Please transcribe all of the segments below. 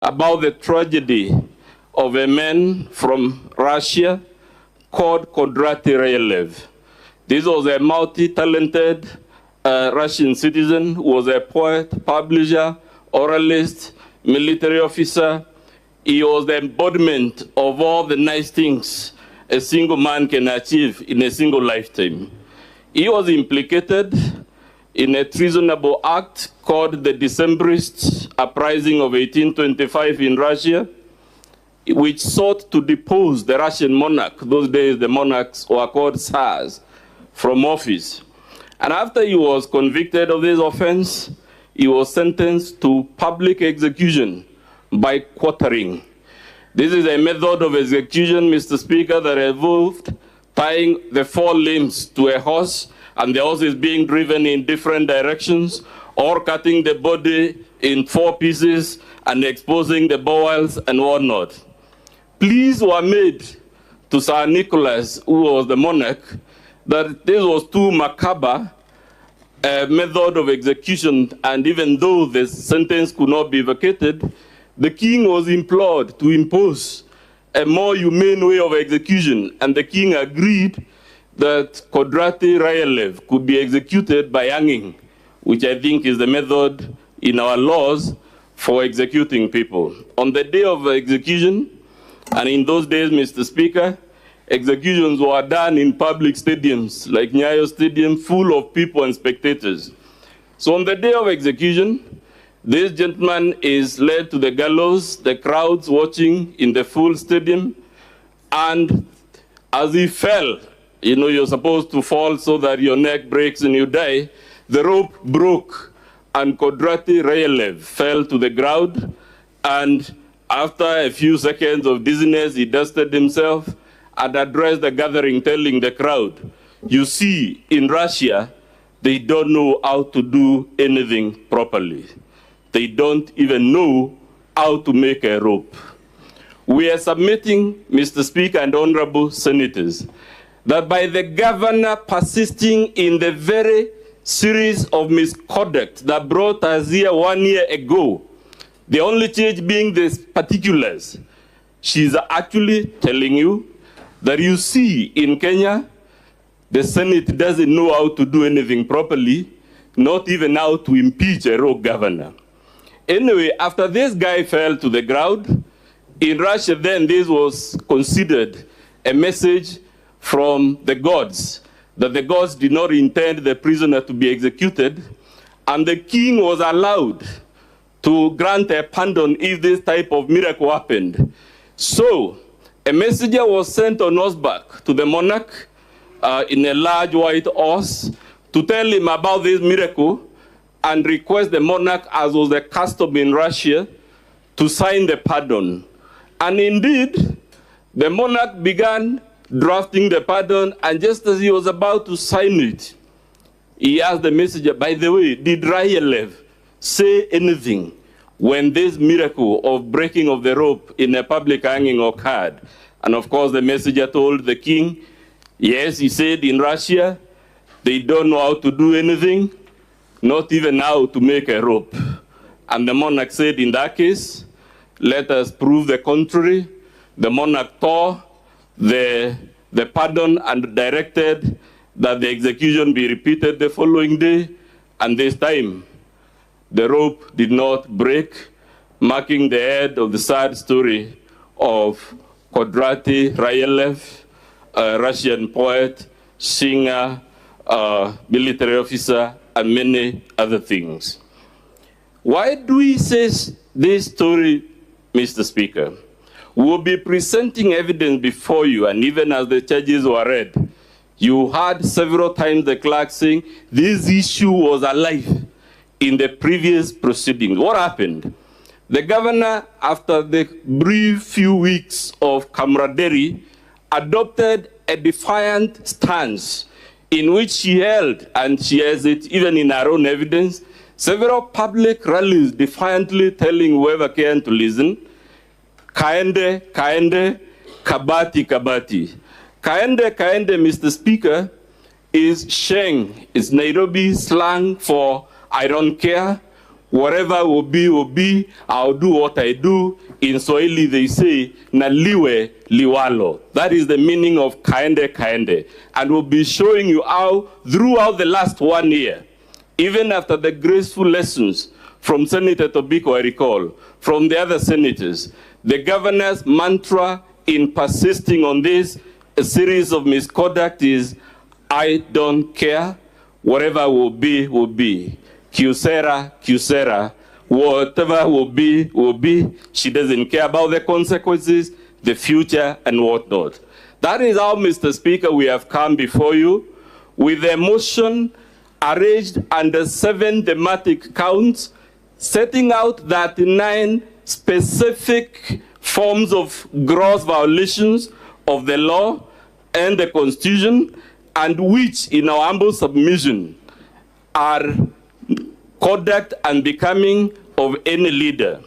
about the tragedy of a man from Russia called Kodrat Rylev. This was a multi-talented Russian citizen who was a poet, publisher, oralist, military officer. He was the embodiment of all the nice things a single man can achieve in a single lifetime. He was implicated in a treasonable act called the Decembrist Uprising of 1825 in Russia, which sought to depose the Russian monarch. Those days, the monarchs were called Tsars, from office. And after he was convicted of this offense, he was sentenced to public execution by quartering. This is a method of execution, Mr. Speaker, that involved tying the four limbs to a horse, and the horse is being driven in different directions, or cutting the body in four pieces and exposing the bowels and whatnot. Pleas were made to Tsar Nicholas, who was the monarch, that this was too macabre a method of execution, and even though the sentence could not be vacated, the king was implored to impose a more humane way of execution, and the king agreed that Kodrat Rylev could be executed by hanging, which I think is the method in our laws for executing people. On the day of execution, and in those days, Mr. Speaker, executions were done in public stadiums, like Nyayo Stadium, full of people and spectators. So on the day of execution, this gentleman is led to the gallows, the crowds watching in the full stadium, and as he fell, you know, you're supposed to fall so that your neck breaks and you die, the rope broke, and Kodrat Rylev fell to the ground, and after a few seconds of dizziness, he dusted himself and addressed the gathering, telling the crowd, you see, in Russia, they don't know how to do anything properly. They don't even know how to make a rope. We are submitting, Mr. Speaker and honorable senators, that by the governor persisting in the very series of misconduct that brought us here 1 year ago, the only change being the particulars, she's actually telling you that you see in Kenya, the Senate doesn't know how to do anything properly, not even how to impeach a rogue governor. Anyway, after this guy fell to the ground, in Russia then this was considered a message from the gods, that the gods did not intend the prisoner to be executed, and the king was allowed to grant a pardon if this type of miracle happened. So, a messenger was sent on horseback to the monarch in a large white horse to tell him about this miracle and request the monarch, as was the custom in Russia, to sign the pardon. And indeed, the monarch began drafting the pardon, and just as he was about to sign it, he asked the messenger, by the way, did Rylev say anything when this miracle of breaking of the rope in a public hanging occurred? And of course, the messenger told the king, yes, he said, in Russia, they don't know how to do anything, not even how to make a rope. And the monarch said, in that case, let us prove the contrary. The monarch tore the pardon and directed that the execution be repeated the following day, and this time, the rope did not break, marking the end of the sad story of Kodrat Rylev, a Russian poet, singer, military officer, and many other things. Why do we say this story, Mr. Speaker? We will be presenting evidence before you, and even as the charges were read, you heard several times the clerk saying this issue was alive in the previous proceedings. What happened? The governor, after the brief few weeks of camaraderie, adopted a defiant stance in which she held, and she has it even in her own evidence, several public rallies defiantly telling whoever can to listen, kaende, kaende, kabati, kabati. Kaende, kaende, Mr. Speaker, is Sheng, is Nairobi slang for I don't care, Whatever will be, I'll do what I do. In Swahili, they say, na liwe liwalo. That is the meaning of kaende kaende. And we'll be showing you how, throughout the last 1 year, even after the graceful lessons from Senator Tobiko, I recall, from the other senators, the governor's mantra in persisting on this, a series of misconduct is, I don't care, whatever will be, will be. Kyocera, Kyocera, whatever will be. She doesn't care about the consequences, the future, and whatnot. That is how, Mr. Speaker, we have come before you with a motion arranged under 7 thematic counts, setting out 39 specific forms of gross violations of the law and the Constitution, and which, in our humble submission, are conduct and becoming of any leader.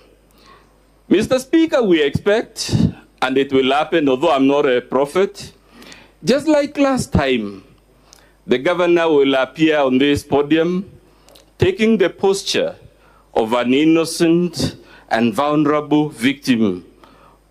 Mr. Speaker, we expect, and it will happen, although I'm not a prophet, just like last time, the governor will appear on this podium taking the posture of an innocent and vulnerable victim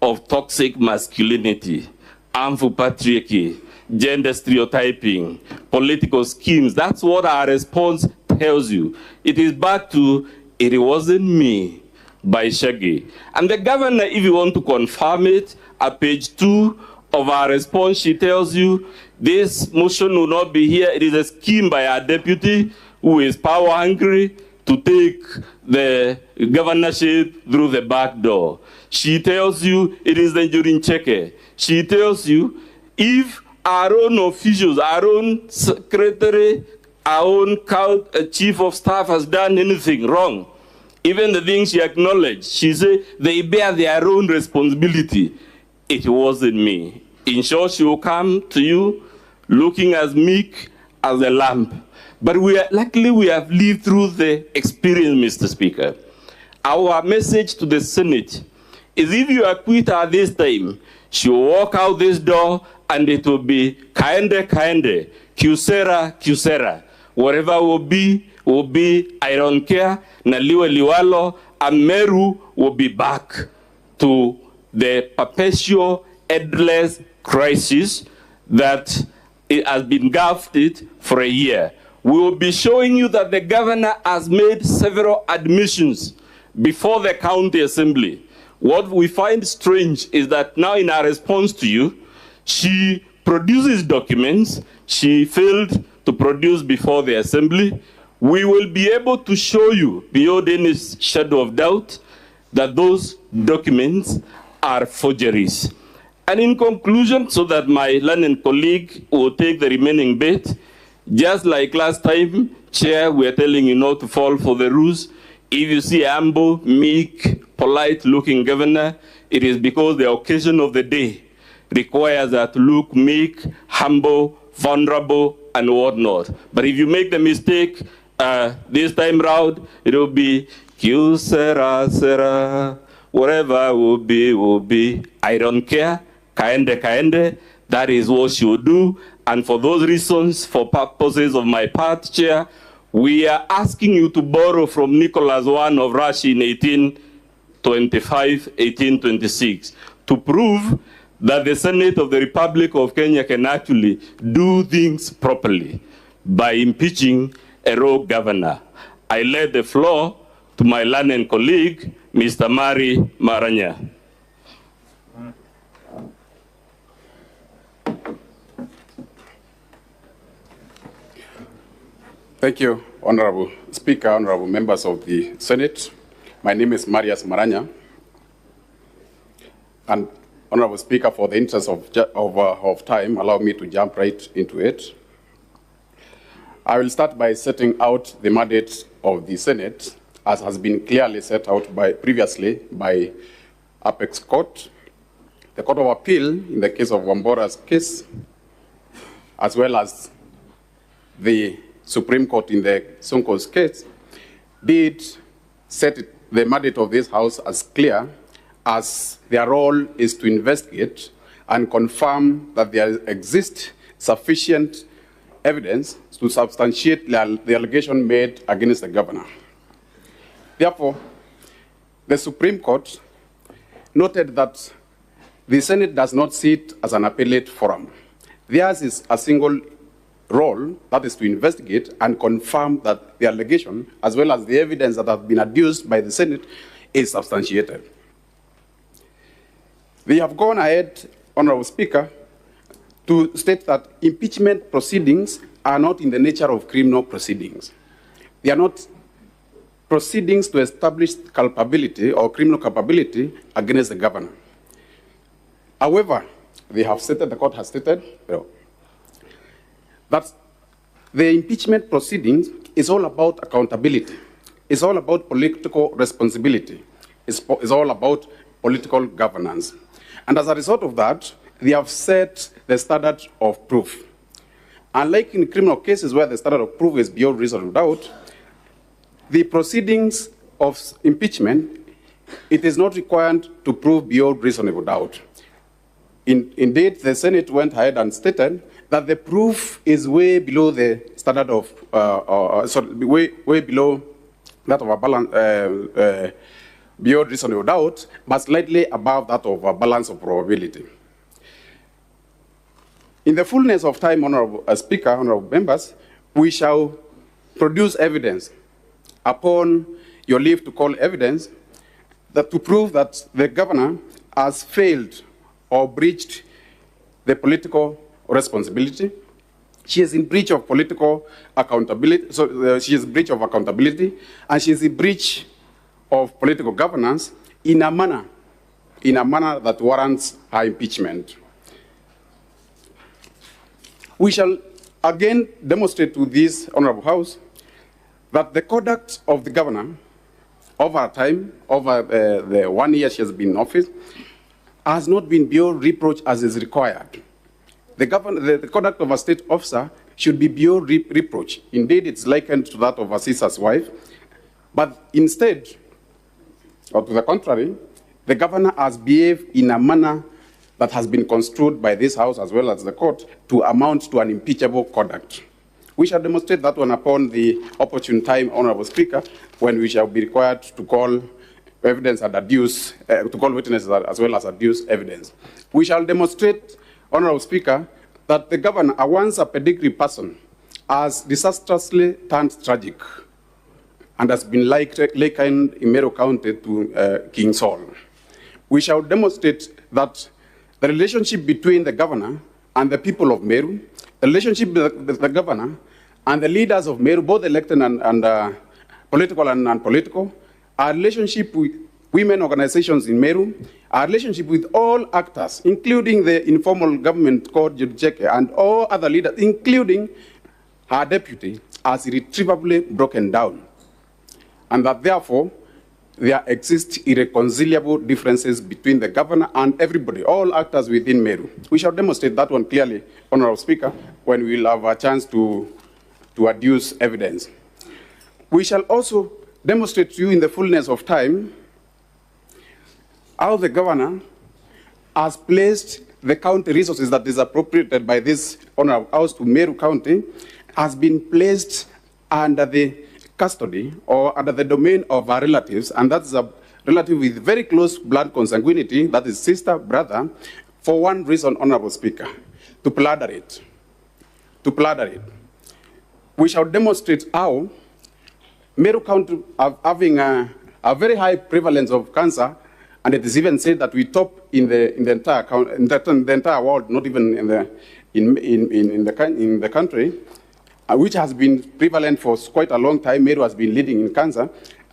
of toxic masculinity, harmful patriarchy, gender stereotyping, political schemes. That's what our response tells you. It is back to, it wasn't me, by Shaggy. And the governor, if you want to confirm it, at page 2 of our response, she tells you, this motion will not be here. It is a scheme by our deputy who is power hungry to take the governorship through the back door. She tells you it is the Njurin Cheke. She tells you if our own officials, our own secretary, our own chief of staff has done anything wrong, even the things she acknowledged, she said they bear their own responsibility. It wasn't me. In short, she will come to you looking as meek as a lamb. But luckily we have lived through the experience, Mr. Speaker. Our message to the Senate is if you acquit her this time, she will walk out this door and it will be kaende kaende, Kyocera, Kyocera. Whatever will be, I don't care, na liwe liwalo, and Meru will be back to the perpetual, endless crisis that it has been engulfed for a year. We will be showing you that the governor has made several admissions before the county assembly. What we find strange is that now in our response to you, she produces documents she failed to produce before the assembly. We will be able to show you beyond any shadow of doubt that those documents are forgeries. And in conclusion, so that my learned colleague will take the remaining bit, just like last time, Chair, we are telling you not to fall for the ruse. If you see a humble, meek, polite-looking governor, it is because the occasion of the day requires her to look meek, humble, vulnerable, and whatnot. But if you make the mistake this time round, it will be Kyocera, Sera, whatever will be. I don't care. Kaende, kaende. That is what she will do. And for those reasons, for purposes of my part, Chair, we are asking you to borrow from Nicholas I of Russia in 1825, 1826, to prove that the Senate of the Republic of Kenya can actually do things properly by impeaching a rogue governor. I lay the floor to my learned colleague, Mr. Mari Maranya. Thank you, Honorable Speaker, Honorable members of the Senate. My name is Marius Maranya. And Honorable Speaker, for the interest of time, allow me to jump right into it. I will start by setting out the mandate of the Senate, as has been clearly set out previously by Apex Court, the Court of Appeal in the case of Wambora's case, as well as the Supreme Court in the Sonko's case, did set the mandate of this House as clear as their role is to investigate and confirm that there exists sufficient evidence to substantiate the allegation made against the governor. Therefore, the Supreme Court noted that the Senate does not sit as an appellate forum. Theirs is a single role, that is to investigate and confirm that the allegation, as well as the evidence that has been adduced by the Senate, is substantiated. They have gone ahead, Honorable Speaker, to state that impeachment proceedings are not in the nature of criminal proceedings. They are not proceedings to establish culpability or criminal culpability against the governor. However, they have stated, the court has stated, that the impeachment proceedings is all about accountability. It's all about political responsibility. It's all about political governance. And as a result of that, they have set the standard of proof. Unlike in criminal cases where the standard of proof is beyond reasonable doubt, the proceedings of impeachment, it is not required to prove beyond reasonable doubt. Indeed, the Senate went ahead and stated that the proof is way below the standard of, way below that of a balance, beyond reasonable doubt, but slightly above that of a balance of probability. In the fullness of time, Honorable Speaker, Honorable Members, we shall produce evidence upon your leave to call evidence that to prove that the governor has failed or breached the political responsibility. She is in breach of political accountability, she is in breach of accountability, and she is in breach of political governance in a manner that warrants her impeachment. We shall again demonstrate to this Honorable House that the conduct of the governor over time, over the 1 year she has been in office, has not been beyond reproach as is required. The conduct of a state officer should be beyond reproach. Indeed, it's likened to that of a sister's wife. But instead, or to the contrary, the governor has behaved in a manner that has been construed by this House as well as the court to amount to an impeachable conduct. We shall demonstrate that one upon the opportune time, Honorable Speaker, when we shall be required to call evidence and adduce, to call witnesses as well as adduce evidence. We shall demonstrate, Honorable Speaker, that the governor, a once a pedigree person, has disastrously turned tragic and has been likened in Meru County to King Saul. We shall demonstrate that the relationship between the governor and the people of Meru, the relationship with the governor and the leaders of Meru, both elected and political and non-political, our relationship with women organizations in Meru, our relationship with all actors, including the informal government called Judjeke and all other leaders, including her deputy, has irretrievably broken down. And that therefore, there exist irreconcilable differences between the governor and everybody, all actors within Meru. We shall demonstrate that one clearly, Honorable Speaker, when we will have a chance to adduce evidence. We shall also demonstrate to you in the fullness of time how the governor has placed the county resources that is appropriated by this Honorable House to Meru County has been placed under the custody or under the domain of our relatives, and that's a relative with very close blood consanguinity, that is sister, brother, for one reason, Honorable Speaker, to plunder it. To plunder it. We shall demonstrate how Meru County having a very high prevalence of cancer, and it is even said that we top in the entire world, not even in the country, which has been prevalent for quite a long time. Meru has been leading in cancer.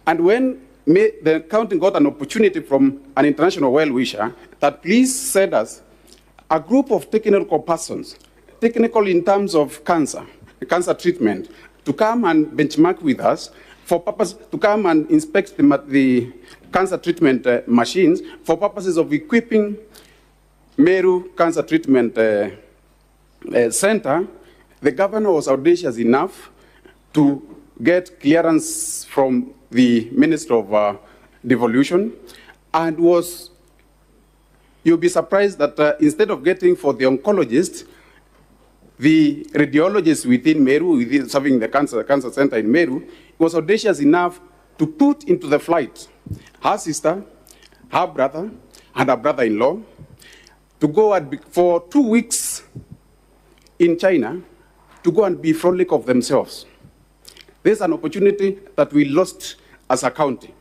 And when the county got an opportunity from an international well-wisher that please send us a group of technical persons, technical in terms of cancer treatment, to come and benchmark with us for purpose, to come and inspect the cancer treatment machines for purposes of equipping Meru Cancer Treatment Center, the governor was audacious enough to get clearance from the Minister of Devolution, and you'll be surprised that instead of getting for the oncologist, the radiologist within Meru, serving the cancer center in Meru, was audacious enough to put into the flight her sister, her brother, and her brother-in-law to go and be, for 2 weeks in China to go and be frolic of themselves. There's an opportunity that we lost as a county.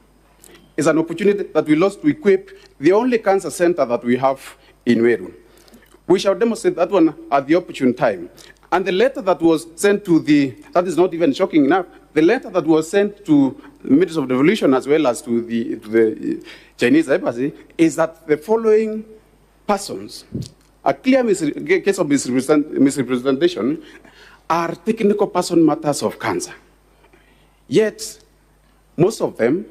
It's an opportunity that we lost to equip the only cancer center that we have in Meru. We shall demonstrate that one at the opportune time. And the letter that was sent to that is not even shocking enough, the letter that was sent to the Ministry of Devolution as well as to the Chinese embassy is that the following persons, a clear case of misrepresentation, are technical person matters of cancer. Yet, most of them,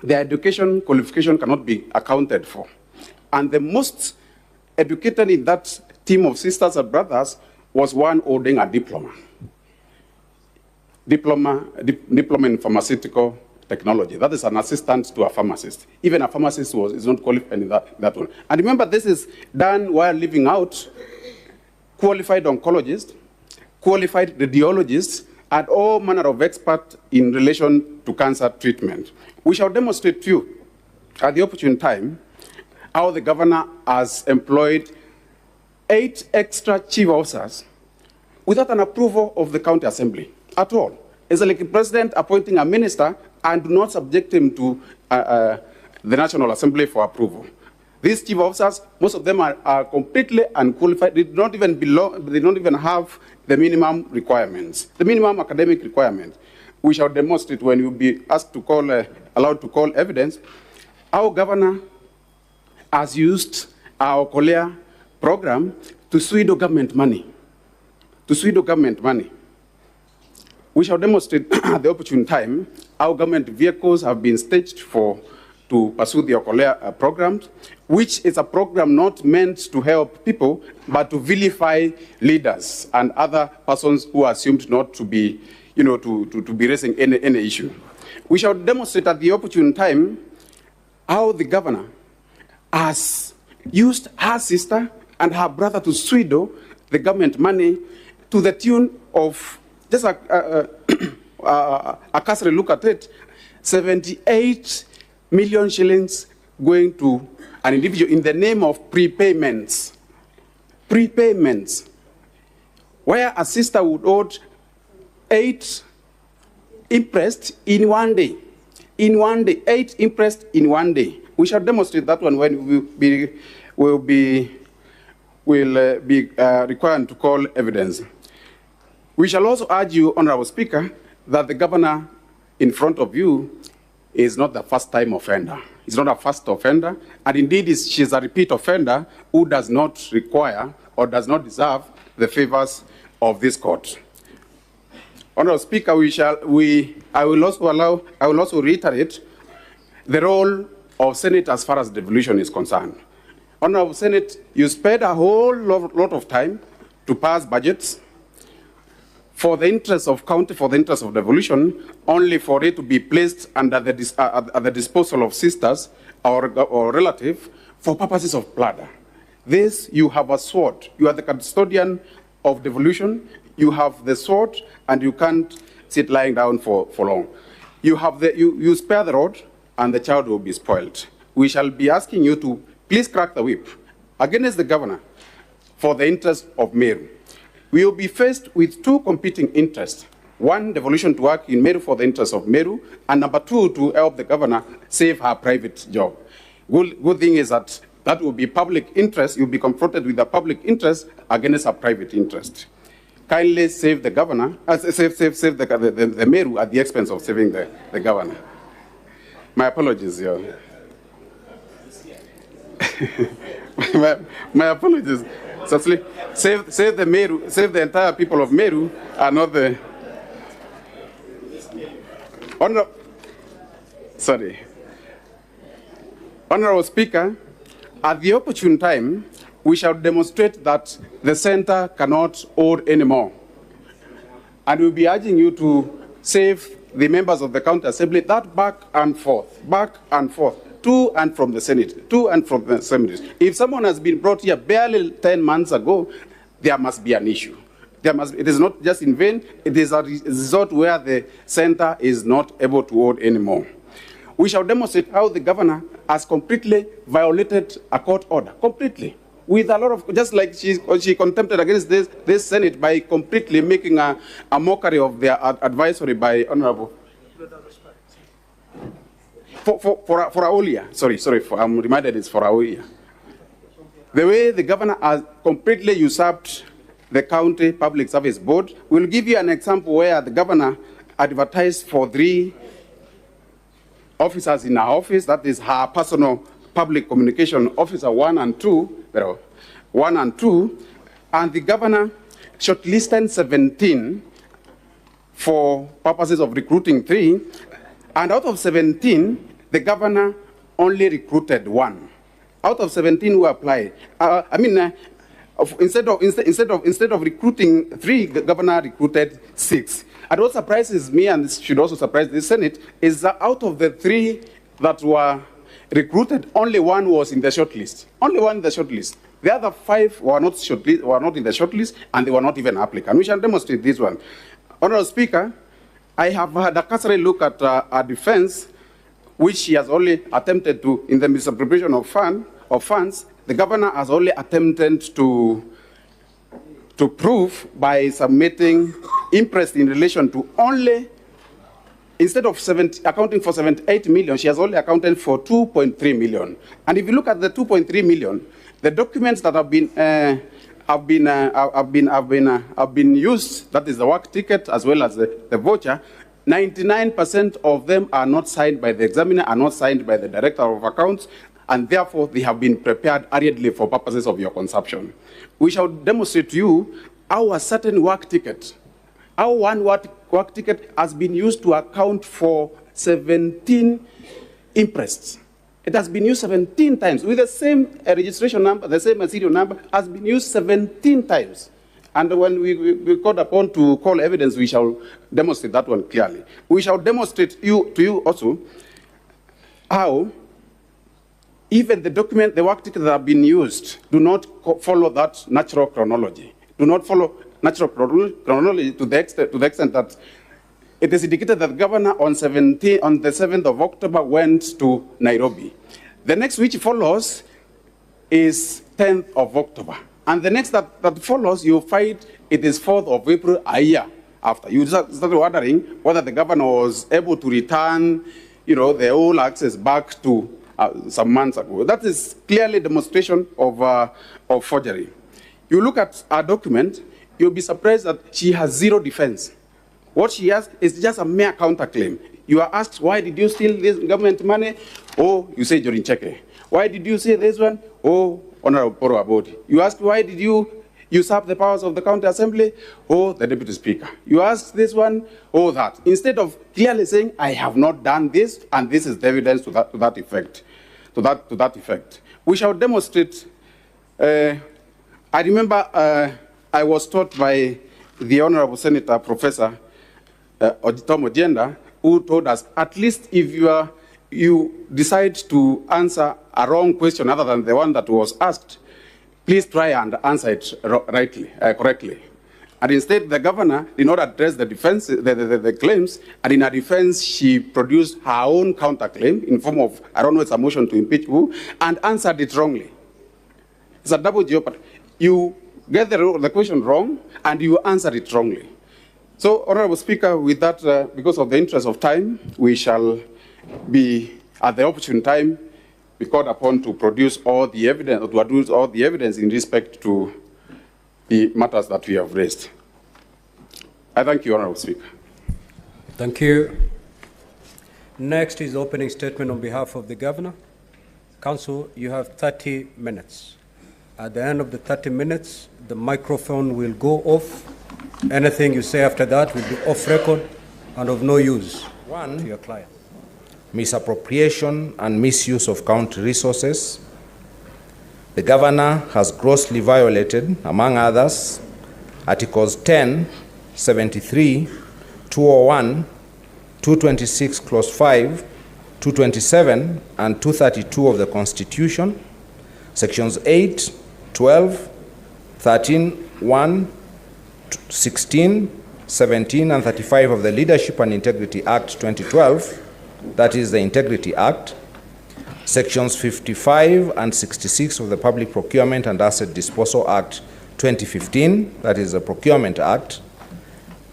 their education qualification cannot be accounted for. And the most educated in that team of sisters and brothers was one holding a diploma. Diploma in pharmaceutical technology. That is an assistant to a pharmacist. Even a pharmacist is not qualified in that one. And remember, this is done while leaving out qualified oncologists, qualified radiologists, and all manner of experts in relation to cancer treatment. We shall demonstrate to you at the opportune time how the governor has employed 8 extra chief officers without an approval of the county assembly at all. It's like the president appointing a minister and do not subject him to the National Assembly for approval. These chief officers, most of them are completely unqualified. They don't even have the minimum requirements, the minimum academic requirement. We shall demonstrate when you'll be asked to call, allowed to call evidence. Our governor has used our Kolea program to pseudo government money. To pseudo government money. We shall demonstrate at the opportune time how government vehicles have been staged to pursue the Kolea programs, which is a program not meant to help people, but to vilify leaders and other persons who are assumed not to be, to be raising any issue. We shall demonstrate at the opportune time how the governor has used her sister and her brother to pseudo the government money to the tune of, just a cursory look at it, 78 million shillings going to an individual in the name of prepayments. Prepayments. Where a sister would owe 8 interest in 1 day. In 1 day, 8 interest in 1 day. We shall demonstrate that one when we'll be required to call evidence. We shall also urge you, Honorable Speaker, that the governor in front of you is not the first-time offender. He's not a first offender, and indeed she's a repeat offender who does not require or does not deserve the favors of this court. Honorable Speaker, I will also reiterate the role of Senate as far as devolution is concerned. Honorable Senate, you spent a whole lot of time to pass budgets for the interest of county, for the interest of devolution, only for it to be placed under at the disposal of sisters or relative for purposes of bladder. This, you have a sword. You are the custodian of devolution. You have the sword, and you can't sit lying down for long. You spare the rod, and the child will be spoiled. We shall be asking you to please crack the whip against the governor for the interest of Meru. We will be faced with 2 competing interests. 1, devolution to work in Meru for the interest of Meru, and number 2, to help the governor save her private job. Good thing is that will be public interest. You'll be confronted with a public interest against a private interest. Kindly save the governor, save the Meru at the expense of saving the governor. My apologies, my apologies. Certainly, save the Meru, save the entire people of Meru, and not the Honorable Speaker, at the opportune time, we shall demonstrate that the center cannot hold anymore. And we'll be urging you to save the members of the County Assembly that back and forth, to and from the Senate, to and from the Assembly. If someone has been brought here barely 10 months ago, there must be an issue. It is not just in vain, it is a resort where the center is not able to hold anymore. We shall demonstrate how the governor has completely violated a court order, completely. With a lot of, just like she contempted against this Senate by completely making a mockery of their advisory by Honorable. For Aulia, sorry, I'm reminded it's for Aulia. The way the governor has completely usurped the county public service board. We'll give you an example where the governor advertised for 3 officers in her office, that is her personal public communication officer 1 and 2, and the governor shortlisted 17 for purposes of recruiting 3, and out of 17, the governor only recruited 1. Out of 17 who applied, instead of recruiting 3, the governor recruited 6. And what surprises me, and this should also surprise the Senate, is that out of the 3 that were recruited, only 1 was in the shortlist. Only 1 in the shortlist. The other 5 were not in the shortlist, and they were not even applicants. We shall demonstrate this one. Honorable Speaker, I have had a cursory look at our defense, which she has only attempted to, in the misappropriation of funds, the governor has only attempted to prove by submitting interest in relation to only, instead of accounting for 78 million, she has only accounted for 2.3 million. And if you look at the 2.3 million, the documents that have been used, that is the work ticket as well as the voucher, 99% of them are not signed by the examiner, are not signed by the director of accounts, and therefore they have been prepared hurriedly for purposes of your consumption. We shall demonstrate to you how a certain work ticket, how one work ticket has been used to account for 17 interests. It has been used 17 times with the same registration number, the same serial number, has been used 17 times. And when we called upon to call evidence, we shall demonstrate that one clearly. We shall demonstrate to you also how even the work tickets that have been used do not follow that natural chronology. Do not follow natural chronology to the extent that it is indicated that the governor on the 7th of October went to Nairobi. The next which follows is 10th of October. And the next that follows, you find it is 4th of April, a year after. You started wondering whether the governor was able to return, the whole access back to some months ago. That is clearly demonstration of forgery. You look at our document, you'll be surprised that she has 0 defense. What she has is just a mere counterclaim. You are asked, why did you steal this government money? Oh, you say Jorin Cheke. Why did you say this one? Oh, Honorable Poro Abodi. You ask, why did you usurp the powers of the county assembly? Oh, the deputy speaker. You ask this one, oh, that. Instead of clearly saying, I have not done this, and this is the evidence to that effect. We shall demonstrate. I remember I was taught by the Honorable Senator Professor Tom Ojenda, who told us, at least if you decide to answer a wrong question other than the one that was asked, please try and answer it correctly. And instead, the governor did not address the defense, the claims, and in her defense, she produced her own counterclaim in form of, I don't know, it's a motion to impeach who, and answered it wrongly. It's a double jeopardy. You get the question wrong, and you answer it wrongly. So, Honorable Speaker, with that, because of the interest of time, we shall be, at the opportune time, be called upon to produce all the evidence, or to adduce all the evidence in respect to the matters that we have raised. I thank you, Honorable Speaker. Thank you. Next is opening statement on behalf of the Governor. Council, you have 30 minutes. At the end of the 30 minutes, the microphone will go off. Anything you say after that will be off record and of no use to your client. Misappropriation and misuse of county resources. The Governor has grossly violated, among others, Articles 10, 73, 201, 226, Clause 5, 227, and 232 of the Constitution, Sections 8, 12, 13, 1, 16, 17, and 35 of the Leadership and Integrity Act 2012, that is the Integrity Act, Sections 55 and 66 of the Public Procurement and Asset Disposal Act 2015, that is the Procurement Act,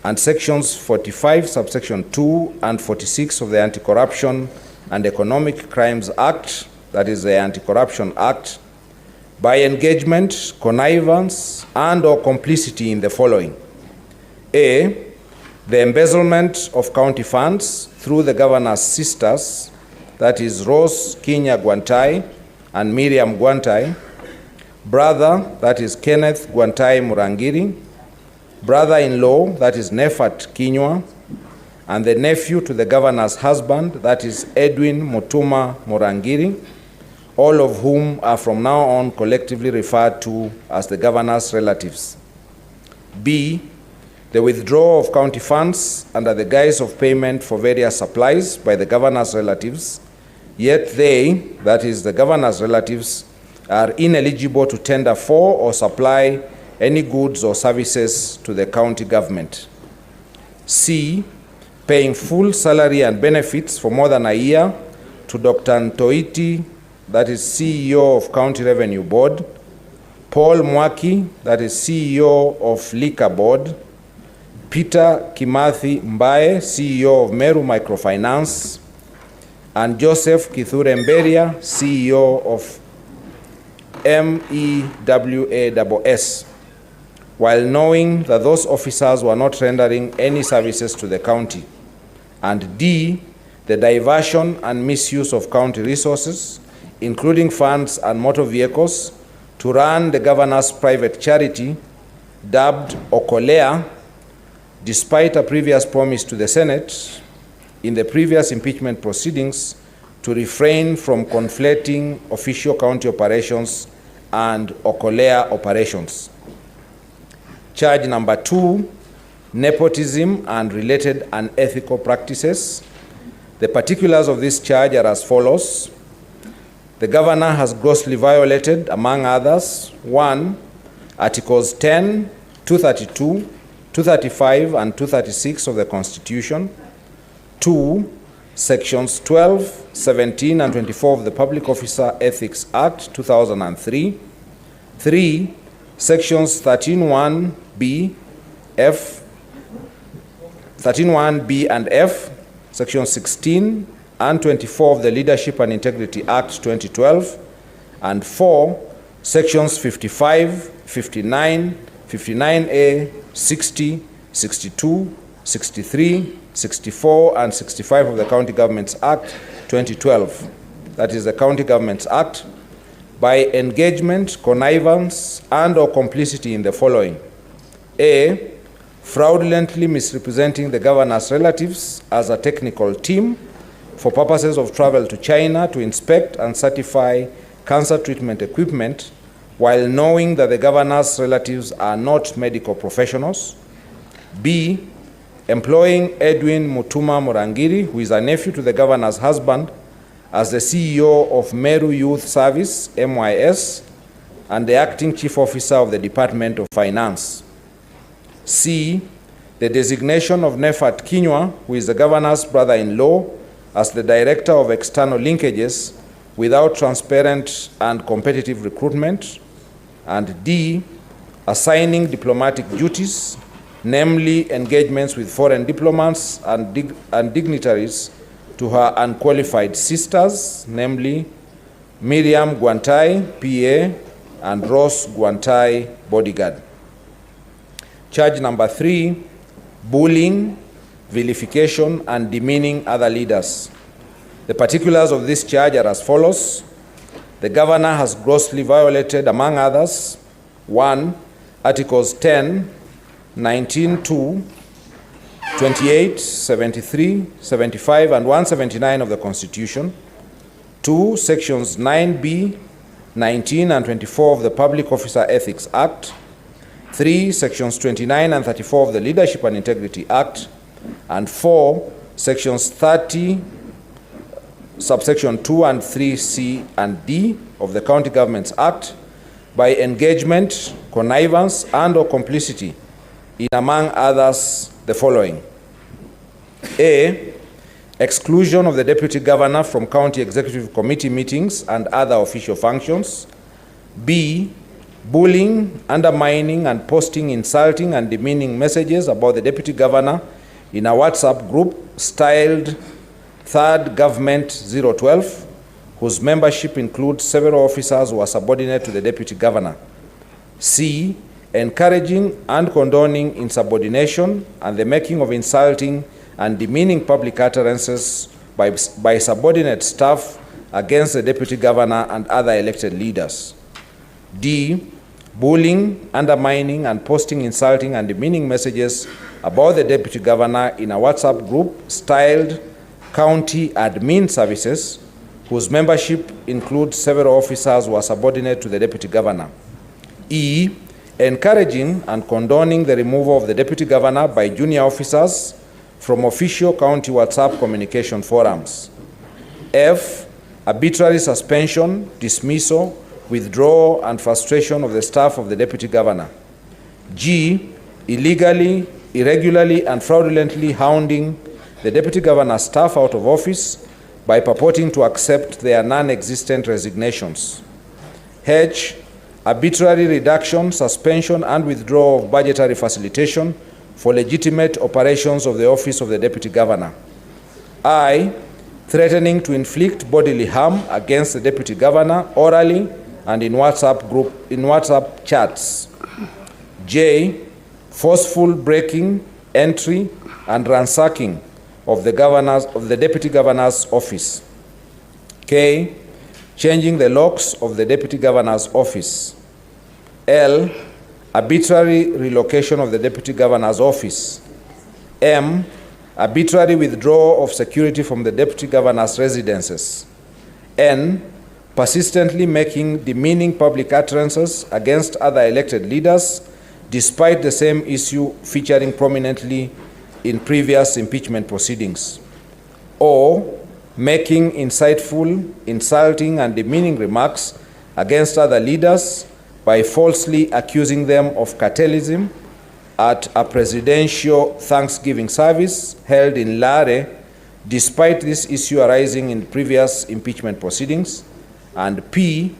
and Sections 45, subsection 2, and 46 of the Anti-Corruption and Economic Crimes Act, that is the Anti-Corruption Act, by engagement, connivance, and/or complicity in the following: A, the embezzlement of county funds through the governor's sisters, that is Rose Kinya Gwantai and Miriam Gwantai, brother, that is Kenneth Gwantai Murangiri, brother-in-law, that is Nefat Kinywa, and the nephew to the governor's husband, that is Edwin Mutuma Murangiri, all of whom are from now on collectively referred to as the governor's relatives. B, the withdrawal of county funds under the guise of payment for various supplies by the governor's relatives, yet they, that is the governor's relatives, are ineligible to tender for or supply any goods or services to the county government. C, paying full salary and benefits for more than a year to Dr. Ntoiti, that is CEO of County Revenue Board, Paul Mwaki, that is CEO of Liquor Board, Peter Kimathi Mbae, CEO of Meru Microfinance, and Joseph Kithure Mberia, CEO of MEWASS, while knowing that those officers were not rendering any services to the county. And D, the diversion and misuse of county resources, including funds and motor vehicles, to run the governor's private charity, dubbed Okolea, despite a previous promise to the Senate in the previous impeachment proceedings to refrain from conflating official county operations and Okolea operations. Charge number 2, nepotism and related unethical practices. The particulars of this charge are as follows. The governor has grossly violated, among others, 1, Articles 10, 232, 235, and 236 of the Constitution, 2, Sections 12, 17, and 24 of the Public Officer Ethics Act 2003, 3, Sections 13(1)(b), F, 13(1)(b) and F, Section 16 and 24 of the Leadership and Integrity Act 2012, and 4, Sections 55, 59, 59A, 60, 62, 63, 64, and 65 of the County Governments Act 2012, that is the County Governments Act, by engagement, connivance, and/or complicity in the following: A, fraudulently misrepresenting the governor's relatives as a technical team for purposes of travel to China to inspect and certify cancer treatment equipment, while knowing that the governor's relatives are not medical professionals. B, employing Edwin Mutuma Murangiri, who is a nephew to the governor's husband, as the CEO of Meru Youth Service, MYS, and the acting chief officer of the Department of Finance. C, the designation of Nefat Kinywa, who is the governor's brother-in-law, as the director of external linkages without transparent and competitive recruitment. And D, assigning diplomatic duties, namely engagements with foreign diplomats and dignitaries, to her unqualified sisters, namely Miriam Gwantai, PA, and Rose Gwantai, bodyguard. Charge number 3, bullying, vilification, and demeaning other leaders. The particulars of this charge are as follows. The governor has grossly violated, among others, 1, Articles 10, 19, 2, 28, 73, 75, and 179 of the Constitution, 2, Sections 9B, 19, and 24 of the Public Officer Ethics Act, 3, Sections 29 and 34 of the Leadership and Integrity Act, and 4, Sections 30, subsection 2 and 3C and D of the County Governments Act, by engagement, connivance, and/or complicity in, among others, the following: A, exclusion of the Deputy Governor from County Executive Committee meetings and other official functions. B, bullying, undermining, and posting insulting and demeaning messages about the Deputy Governor in a WhatsApp group styled Third Government 012, whose membership includes several officers who are subordinate to the Deputy Governor. C, encouraging and condoning insubordination and the making of insulting and demeaning public utterances by subordinate staff against the Deputy Governor and other elected leaders. D, bullying, undermining, and posting insulting and demeaning messages about the Deputy Governor in a WhatsApp group styled County Admin Services, whose membership includes several officers who are subordinate to the Deputy Governor. E, encouraging and condoning the removal of the Deputy Governor by junior officers from official county WhatsApp communication forums. F, arbitrary suspension, dismissal, withdrawal, and frustration of the staff of the Deputy Governor. G, illegally, irregularly, and fraudulently hounding the Deputy Governor's staff out of office by purporting to accept their non-existent resignations. H, arbitrary reduction, suspension, and withdrawal of budgetary facilitation for legitimate operations of the office of the Deputy Governor. I, threatening to inflict bodily harm against the Deputy Governor orally and in WhatsApp chats. J, forceful breaking, entry, and ransacking of the Deputy Governor's office. K, changing the locks of the Deputy Governor's office. L, arbitrary relocation of the Deputy Governor's office. M, arbitrary withdrawal of security from the Deputy Governor's residences. N, persistently making demeaning public utterances against other elected leaders, despite the same issue featuring prominently in previous impeachment proceedings. O, making insightful, insulting, and demeaning remarks against other leaders by falsely accusing them of cartelism at a presidential Thanksgiving service held in Lare, despite this issue arising in previous impeachment proceedings. And P,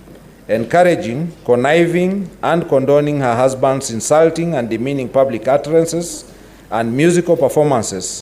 encouraging, conniving, and condoning her husband's insulting and demeaning public utterances and musical performances